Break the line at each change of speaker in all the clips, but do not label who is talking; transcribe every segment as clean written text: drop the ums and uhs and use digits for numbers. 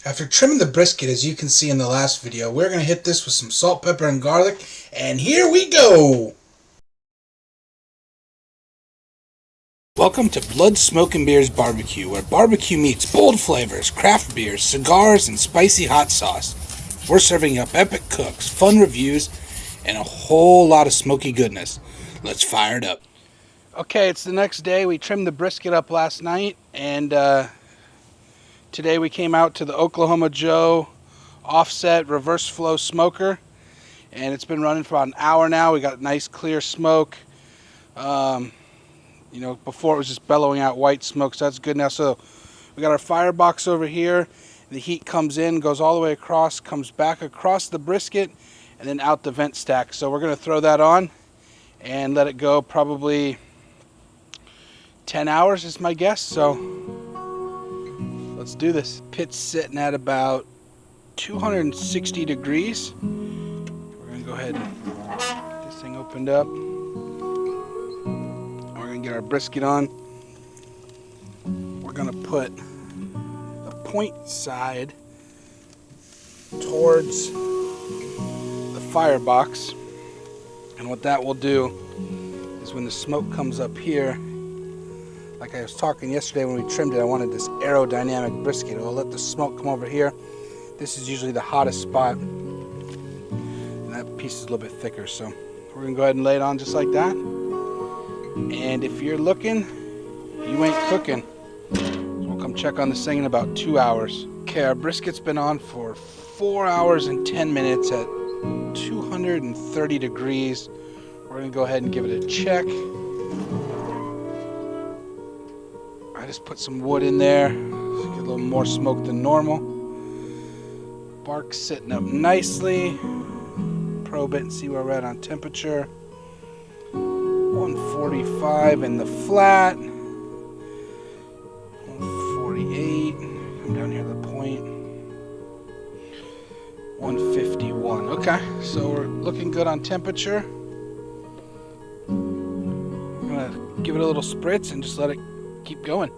After trimming the brisket, as you can see in the last video, we're going to hit this with some salt, pepper, and garlic, and here we go! Welcome to Blood, Smoke, and Beers Barbecue, where barbecue meets bold flavors, craft beers, cigars, and spicy hot sauce. We're serving up epic cooks, fun reviews, and a whole lot of smoky goodness. Let's fire it up. Okay, it's the next day. We trimmed the brisket up last night, and today we came out to the Oklahoma Joe offset reverse flow smoker, and it's been running for about an hour now. We got nice clear smoke. Before it was just bellowing out white smoke, so that's good now. So we got our firebox over here. The heat comes in, goes all the way across, comes back across the brisket, and then out the vent stack. So we're going to throw that on and let it go probably 10 hours is my guess. So let's do this. Pit's sitting at about 260 degrees. We're going to go ahead and get this thing opened up. Get our brisket on. We're going to put the point side towards the firebox, and what that will do is when the smoke comes up here, like I was talking yesterday when we trimmed it, I wanted this aerodynamic brisket. It will let the smoke come over here. This is usually the hottest spot, and that piece is a little bit thicker, so we're going to go ahead and lay it on just like that. And if you're looking, you ain't cooking. So we'll come check on this thing in about 2 hours. Okay, our brisket's been on for 4 hours and 10 minutes at 230 degrees. We're gonna go ahead and give it a check. I just put some wood in there, so get a little more smoke than normal. Bark's sitting up nicely. Probe it and see where we're at on temperature. 145 in the flat, 148, come down here to the point, 151. Okay, so we're looking good on temperature. I'm gonna give it a little spritz and just let it keep going.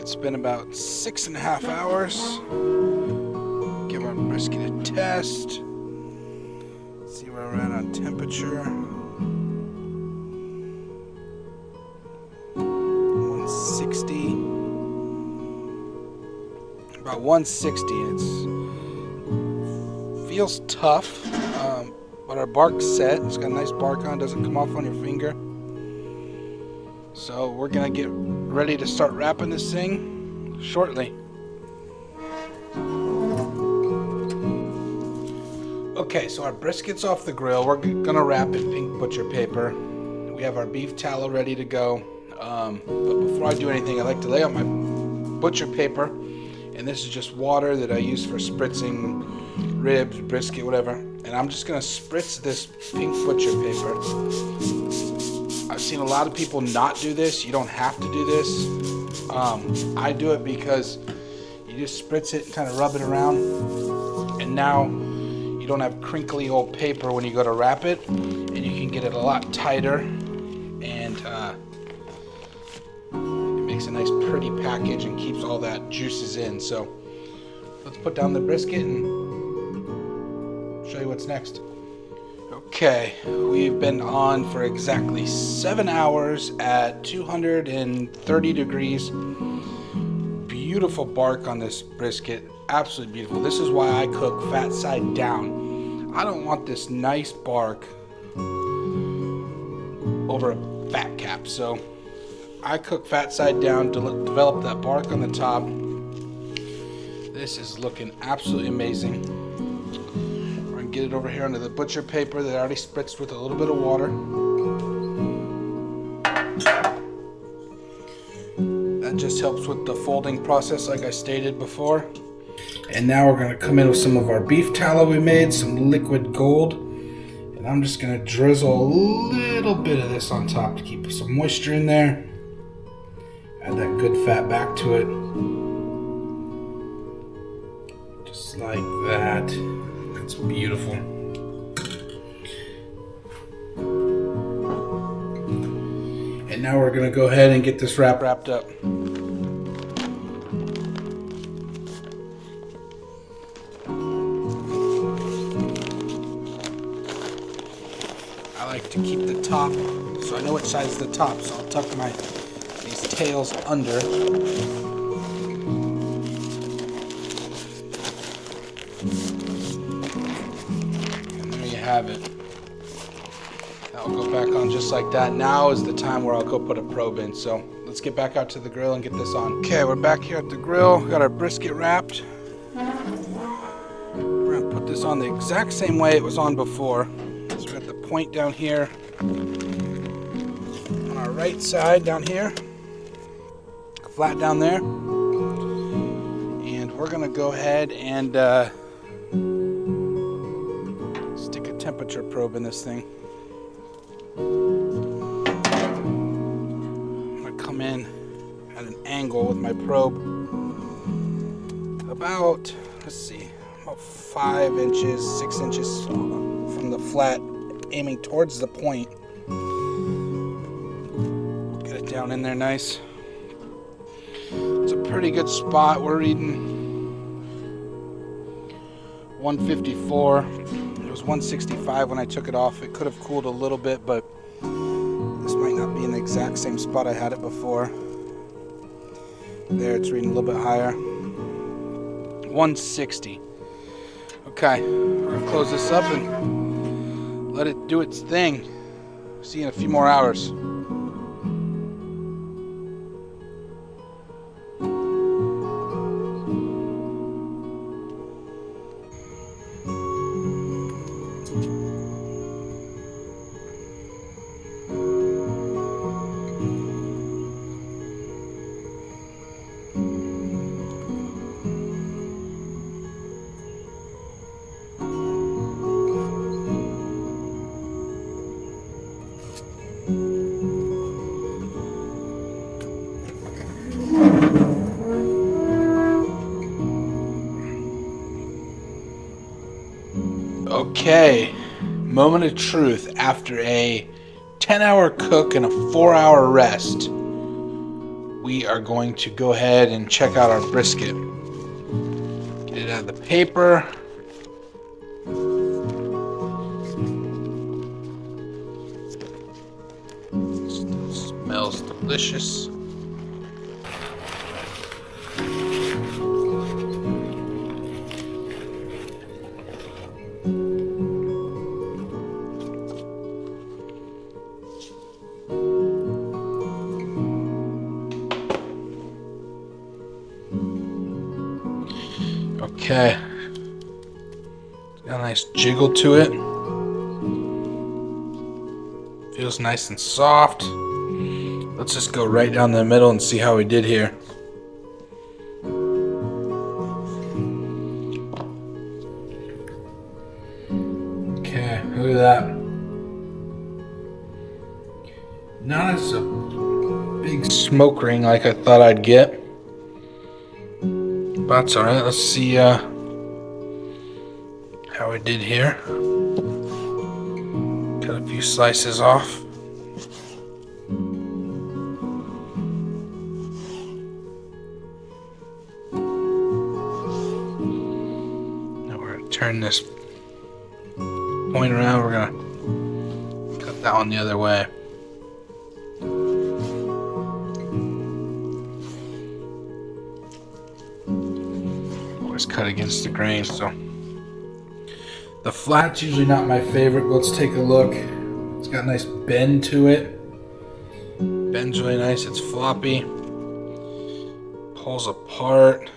It's been about 6.5 hours. Give our brisket a test. See where we're at on temperature. 160. About 160. It feels tough, but our bark's set. It's got a nice bark on. Doesn't come off on your finger. So we're gonna get ready to start wrapping this thing shortly. Okay, so our brisket's off the grill. We're gonna wrap in pink butcher paper. We have our beef tallow ready to go. But before I do anything, I like to lay out my butcher paper. And this is just water that I use for spritzing ribs, brisket, whatever. And I'm just gonna spritz this pink butcher paper. I've seen a lot of people not do this. You don't have to do this. I do it because you just spritz it and kind of rub it around, and now you don't have crinkly old paper when you go to wrap it, and you can get it a lot tighter, and it makes a nice pretty package and keeps all that juices in. So let's put down the brisket and show you what's next. Okay, we've been on for exactly 7 hours at 230 degrees. Beautiful bark on this brisket, absolutely beautiful. This is why I cook fat side down. I don't want this nice bark over a fat cap, so I cook fat side down to develop that bark on the top. This is looking absolutely amazing. Get it over here under the butcher paper that I already spritzed with a little bit of water. That just helps with the folding process like I stated before. And now we're going to come in with some of our beef tallow we made, some liquid gold. And I'm just going to drizzle a little bit of this on top to keep some moisture in there. Add that good fat back to it. Just like that. It's beautiful. And now we're gonna go ahead and get this wrapped up. I like to keep the top, so I know which side is the top, so I'll tuck these tails under. And there you have it. I'll go back on just like that. Now is the time where I'll go put a probe in. So let's get back out to the grill and get this on. Okay, we're back here at the grill. Got our brisket wrapped. We're gonna put this on the exact same way it was on before. So we got the point down here on our right side down here, flat down there. And we're gonna go ahead and stick a temperature probe in this thing. I'm going to come in at an angle with my probe about, about 5 inches, 6 inches from the flat, aiming towards the point. Get it down in there nice. It's a pretty good spot. We're reading 154. It was 165 when I took it off. It could have cooled a little bit, but this might not be in the exact same spot I had it before. There, it's reading a little bit higher. 160. Okay, we're gonna close this up and let it do its thing. See you in a few more hours. Okay, moment of truth. After a 10-hour cook and a 4-hour rest, we are going to go ahead and check out our brisket. Get it out of the paper. Still smells delicious. Okay, got a nice jiggle to it. Feels nice and soft. Let's just go right down the middle and see how we did here. Okay, look at that. Not as a big smoke ring like I thought I'd get. That's all right. Let's see how we did here. Cut a few slices off. Now we're gonna turn this point around. We're gonna cut that one the other way. Cut against the grain, so the flat's usually not my favorite. Let's take a look. It's got a nice bend to it. Bends really nice. It's floppy. Pulls apart.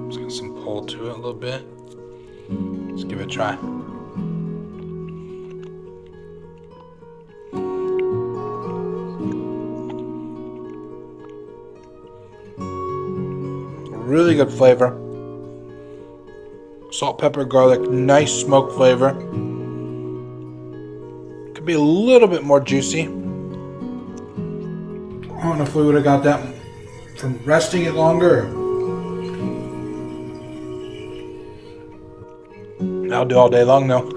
It's got some pull to it a little bit. Let's give it a try. Really good flavor. Salt, pepper, garlic, nice smoke flavor. Could be a little bit more juicy. I don't know if we would have got that from resting it longer. That'll do all day long though.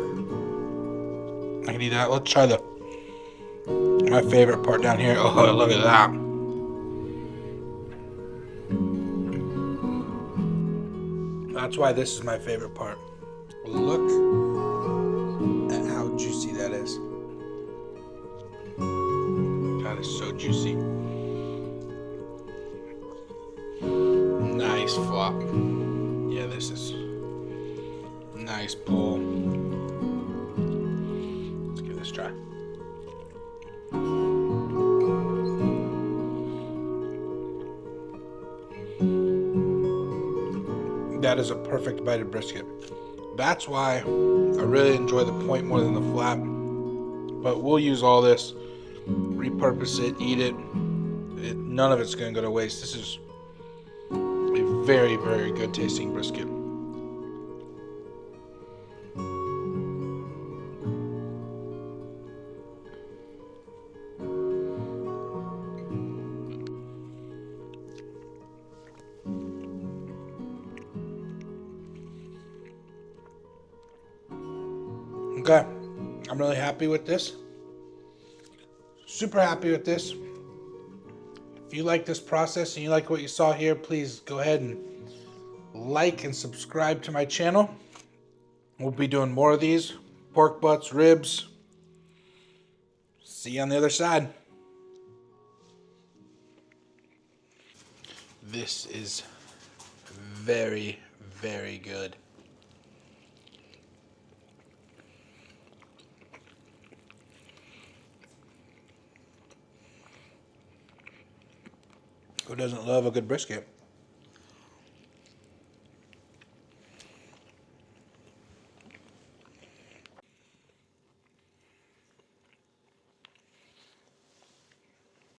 I can eat that. Let's try the My favorite part down here. Oh, look at that. That's why this is my favorite part. Look at how juicy that is. That is so juicy. Nice flop. Yeah, this is nice pull. Let's give this a try. That is a perfect bite of brisket. That's why I really enjoy the point more than the flat. But we'll use all this, repurpose it, eat it. None of it's going to go to waste. This is a very, very good tasting brisket. Okay, I'm really happy with this. Super happy with this. If you like this process and you like what you saw here, please go ahead and like and subscribe to my channel. We'll be doing more of these. Pork butts, ribs. See you on the other side. This is very, very good. Who doesn't love a good brisket?